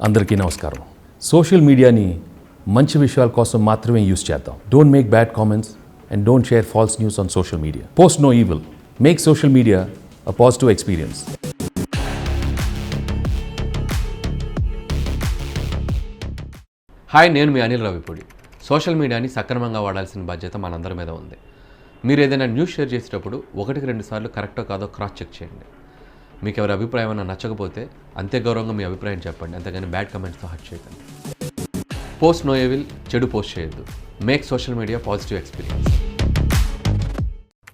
అందరికీ నమస్కారం. సోషల్ మీడియాని మంచి విషయాల కోసం మాత్రమే యూజ్ చేద్దాం. Don't make bad comments and don't share false news on social media. Post no evil. Make social media a positive experience. Hi, నేను మీ అనిల్ రావిపూడి. సోషల్ మీడియాని సక్రమంగా వాడాల్సిన బాధ్యత మనందరి మీద ఉంది. మీరు ఏదైనా న్యూస్ షేర్ చేసేటప్పుడు 1-2 సార్లు కరెక్టో కాదో క్రాస్ చెక్ చేయండి. మీకు ఎవరి అభిప్రాయం ఏమైనా నచ్చకపోతే అంతే గౌరవంగా మీ అభిప్రాయం చెప్పండి, అంతేగాని బ్యాడ్ కమెంట్స్తో హర్ట్ చేయకండి. పోస్ట్ నో ఈవిల్, చెడు పోస్ట్ చేయొద్దు. Make social media positive experience.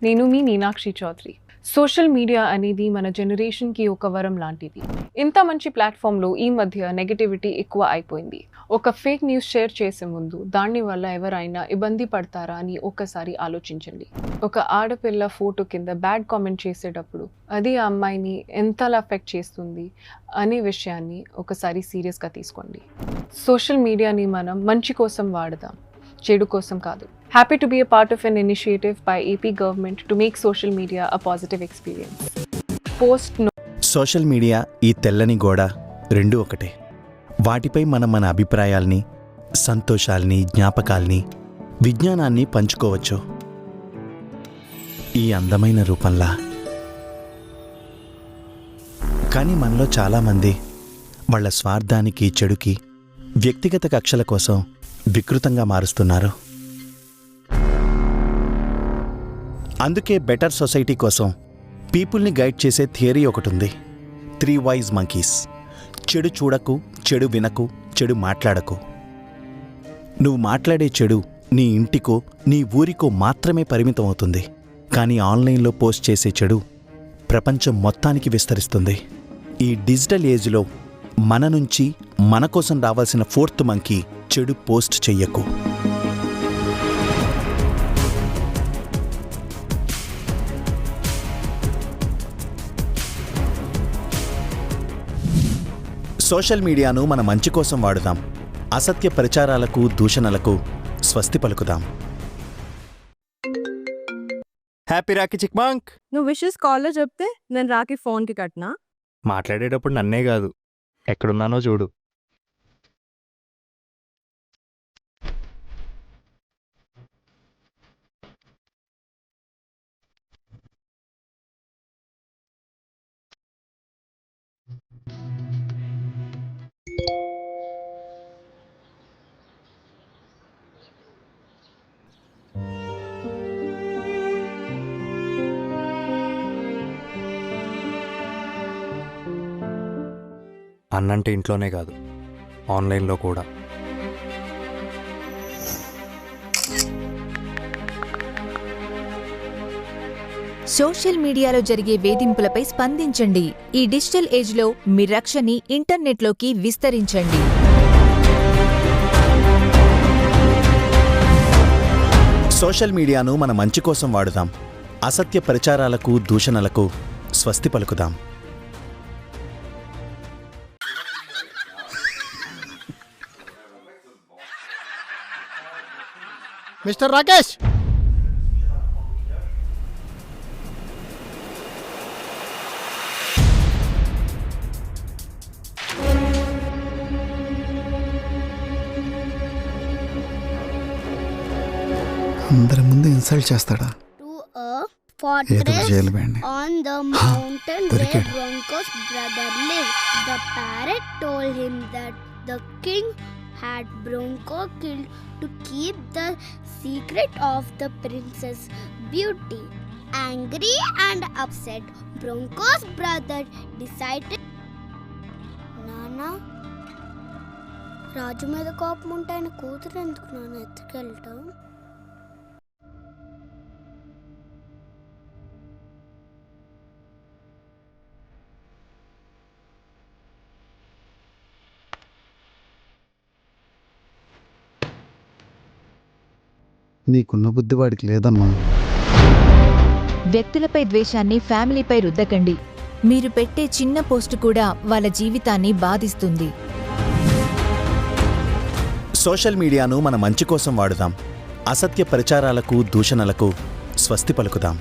నేను మీ మీనాక్షి చౌదరి. సోషల్ మీడియా అనేది మన జనరేషన్కి ఒక వరం లాంటిది. ఇంత మంచి ప్లాట్ఫామ్లో ఈ మధ్య నెగటివిటీ ఎక్కువ అయిపోయింది. ఒక ఫేక్ న్యూస్ షేర్ చేసే ముందు దాని వల్ల ఎవరైనా ఇబ్బంది పడతారా అని ఒక్కసారి ఆలోచించండి. ఒక ఆడపిల్ల ఫోటో కింద బ్యాడ్ కామెంట్ చేసేటప్పుడు అది ఆ అమ్మాయిని ఎంతలా ఎఫెక్ట్ చేస్తుంది అనే విషయాన్ని ఒకసారి సీరియస్గా తీసుకోండి. సోషల్ మీడియాని మనం మంచి కోసం వాడదాం, చెడు కోసం కాదు. Happy to be a part of an initiative by AP government to make social media a positive experience. Post no. Social media, ఈ తెల్లని గోడ రెండూ ఒకటే. వాటిపై మనం మన అభిప్రాయాల్ని, సంతోషాల్ని, జ్ఞాపకాల్ని, విజ్ఞానాన్ని పంచుకోవచ్చు. ఈ అందమైన రూపంలా. కానీ మనలో చాలామంది వాళ్ళ స్వార్థానికి, చెడుకి, వ్యక్తిగత కక్షల కోసం వికృతంగా మారుస్తున్నారు. అందుకే బెటర్ సొసైటీ కోసం పీపుల్ని గైడ్ చేసే థియరీ ఒకటి ఉంది. 3 wise monkeys. చెడు చూడకు, చెడు వినకు, చెడు మాట్లాడకు. నువ్వు మాట్లాడే చెడు నీ ఇంటికో, నీ ఊరికో మాత్రమే పరిమితం అవుతుంది. కానీ ఆన్లైన్లో పోస్ట్ చేసే చెడు ప్రపంచం మొత్తానికి విస్తరిస్తుంది. ఈ డిజిటల్ ఏజ్లో మన నుంచి మన కోసం రావాల్సిన 4th మంకీ, చెడు పోస్ట్ చెయ్యకు. సోషల్ మీడియాను మన మంచి కోసం వాడుదాం. అసత్య ప్రచారాలకు, దూషణలకు స్వస్తి పలుకుదాం. హ్యాపీ రాఖీ చిక్మాంక్. నువ్వు విషెస్ కాల్లో చెప్తే నేను రాఖీ ఫోన్కి కట్టినా. మాట్లాడేటప్పుడు నన్నే కాదు, ఎక్కడున్నానో చూడు. అన్నంటే ఇంట్లోనే కాదు, ఆన్లైన్లో కూడా. సోషల్ మీడియాలో జరిగే వేధింపులపై స్పందించండి. ఈ డిజిటల్ ఏజ్లో మీ రక్షణని ఇంటర్నెట్లోకి విస్తరించండి. సోషల్ మీడియాను మన మంచి కోసం వాడుదాం. అసత్య ప్రచారాలకు, దూషణలకు స్వస్తి పలుకుదాం. మిస్టర్ రాకేష్, అందరి ముందు ఇన్సల్ట్ చేస్తాడా? ఏదో jail బెండి. On the mountain where Bronco's brother lived, the parrot told him that the king had Bronco killed to keep the secret of the princess' beauty. Angry and upset, Bronco's brother decided, Nana, రాజు మీద కోపం ఉంటే ఆయన కూతురు ఎందుకు నాన్న ఎత్తుకెళ్ళటం? నీకున్న బుద్ధి వాడికి లేదమ్మా. వ్యక్తులపై ద్వేషాన్ని ఫ్యామిలీపై రుద్దకండి. మీరు పెట్టే చిన్న పోస్టు కూడా వాళ్ళ జీవితాన్ని బాధిస్తుంది. సోషల్ మీడియాను మన మంచి కోసం వాడుదాం. అసత్య ప్రచారాలకు, దూషణలకు స్వస్తి పలుకుదాం.